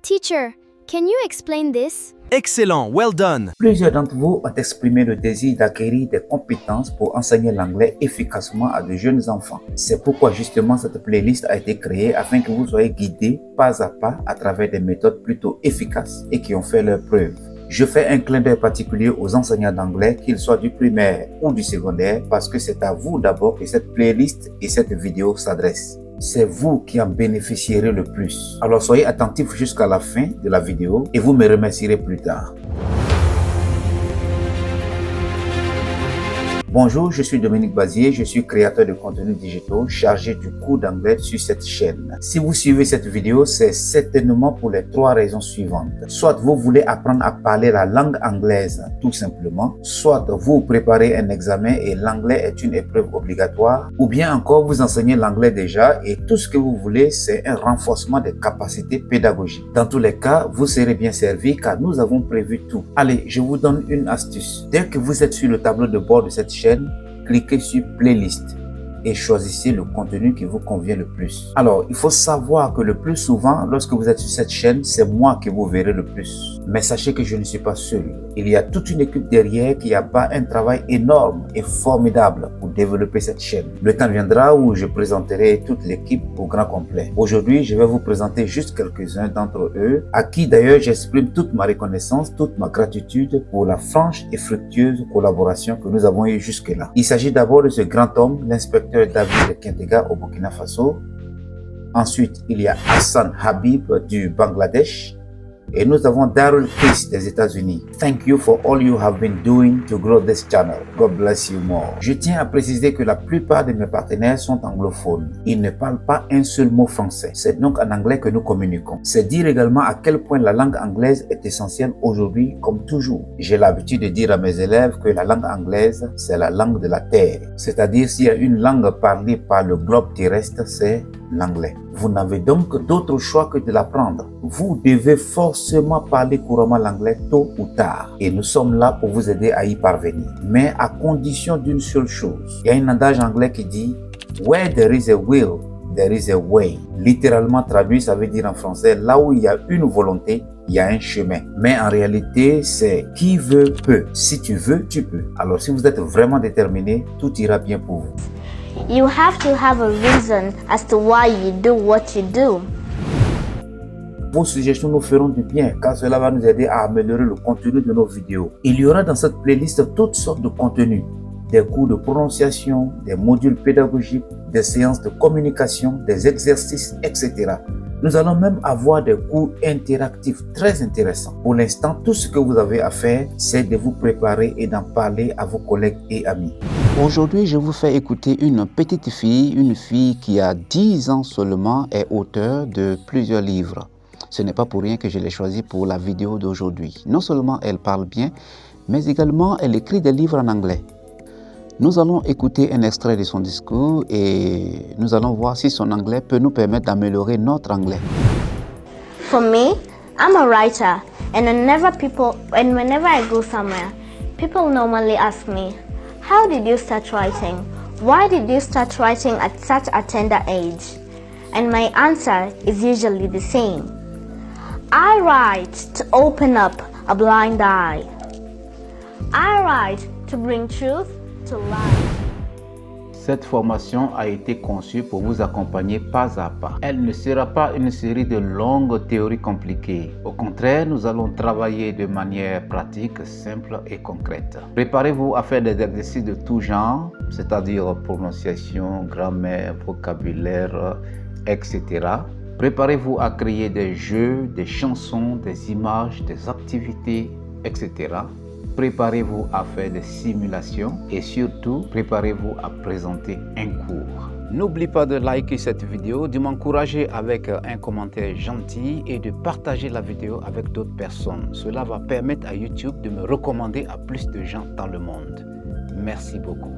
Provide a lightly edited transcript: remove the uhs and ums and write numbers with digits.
Teacher, can you explain this? Excellent, well done. Plusieurs d'entre vous ont exprimé le désir d'acquérir des compétences pour enseigner l'anglais efficacement à de jeunes enfants. C'est pourquoi justement cette playlist a été créée afin que vous soyez guidés pas à pas à travers des méthodes plutôt efficaces et qui ont fait leurs preuves. Je fais un clin d'œil particulier aux enseignants d'anglais, qu'ils soient du primaire ou du secondaire, parce que c'est à vous d'abord que cette playlist et cette vidéo s'adressent. C'est vous qui en bénéficierez le plus. Alors soyez attentifs jusqu'à la fin de la vidéo et vous me remercierez plus tard. Bonjour, je suis Dominique Bazier, je suis créateur de contenus digitaux chargé du cours d'anglais sur cette chaîne. Si vous suivez cette vidéo, c'est certainement pour les 3 raisons suivantes. Soit vous voulez apprendre à parler la langue anglaise tout simplement, soit vous préparez un examen et l'anglais est une épreuve obligatoire, ou bien encore vous enseignez l'anglais déjà et tout ce que vous voulez, c'est un renforcement des capacités pédagogiques. Dans tous les cas, vous serez bien servi car nous avons prévu tout. Allez, je vous donne une astuce. Dès que vous êtes sur le tableau de bord de cette chaîne, cliquez sur Playlist et choisissez le contenu qui vous convient le plus. Alors, il faut savoir que le plus souvent, lorsque vous êtes sur cette chaîne, c'est moi que vous verrez le plus. Mais sachez que je ne suis pas seul. Il y a toute une équipe derrière qui abat un travail énorme et formidable pour développer cette chaîne. Le temps viendra où je présenterai toute l'équipe au grand complet. Aujourd'hui, je vais vous présenter juste quelques-uns d'entre eux, à qui d'ailleurs j'exprime toute ma reconnaissance, toute ma gratitude pour la franche et fructueuse collaboration que nous avons eue jusque-là. Il s'agit d'abord de ce grand homme, l'inspecteur David Kintega au Burkina Faso. Ensuite, il y a Hassan Habib du Bangladesh. Et nous avons Daryl Case des États-Unis. Thank you for all you have been doing to grow this channel. God bless you more. Je tiens à préciser que la plupart de mes partenaires sont anglophones. Ils ne parlent pas un seul mot français. C'est donc en anglais que nous communiquons. C'est dire également à quel point la langue anglaise est essentielle aujourd'hui comme toujours. J'ai l'habitude de dire à mes élèves que la langue anglaise, c'est la langue de la terre. C'est-à-dire s'il y a une langue parlée par le globe terrestre, c'est l'anglais. Vous n'avez donc d'autre choix que de l'apprendre. Vous devez forcément parler couramment l'anglais tôt ou tard. Et nous sommes là pour vous aider à y parvenir. Mais à condition d'une seule chose. Il y a un adage anglais qui dit « Where there is a will, there is a way ». Littéralement traduit, ça veut dire en français « Là où il y a une volonté, il y a un chemin ». Mais en réalité, c'est « Qui veut, peut ». Si tu veux, tu peux. Alors si vous êtes vraiment déterminé, tout ira bien pour vous. You have to have a reason as to why you do what you do. Vos suggestions nous feront du bien car cela va nous aider à améliorer le contenu de nos vidéos. Il y aura dans cette playlist toutes sortes de contenus. Des cours de prononciation, des modules pédagogiques, des séances de communication, des exercices, etc. Nous allons même avoir des cours interactifs très intéressants. Pour l'instant, tout ce que vous avez à faire, c'est de vous préparer et d'en parler à vos collègues et amis. Aujourd'hui, je vous fais écouter une petite fille, une fille qui a 10 ans seulement, est auteure de plusieurs livres. Ce n'est pas pour rien que je l'ai choisie pour la vidéo d'aujourd'hui. Non seulement elle parle bien, mais également elle écrit des livres en anglais. Nous allons écouter un extrait de son discours et nous allons voir si son anglais peut nous permettre d'améliorer notre anglais. For me, I'm a writer, and whenever I go somewhere, people normally ask me, "How did you start writing? Why did you start writing at such a tender age?" And my answer is usually the same. I write to open up a blind eye. I write to bring truth to life. Cette formation a été conçue pour vous accompagner pas à pas. Elle ne sera pas une série de longues théories compliquées. Au contraire, nous allons travailler de manière pratique, simple et concrète. Préparez-vous à faire des exercices de tout genre, c'est-à-dire prononciation, grammaire, vocabulaire, etc. Préparez-vous à créer des jeux, des chansons, des images, des activités, etc. Préparez-vous à faire des simulations et surtout, préparez-vous à présenter un cours. N'oublie pas de liker cette vidéo, de m'encourager avec un commentaire gentil et de partager la vidéo avec d'autres personnes. Cela va permettre à YouTube de me recommander à plus de gens dans le monde. Merci beaucoup.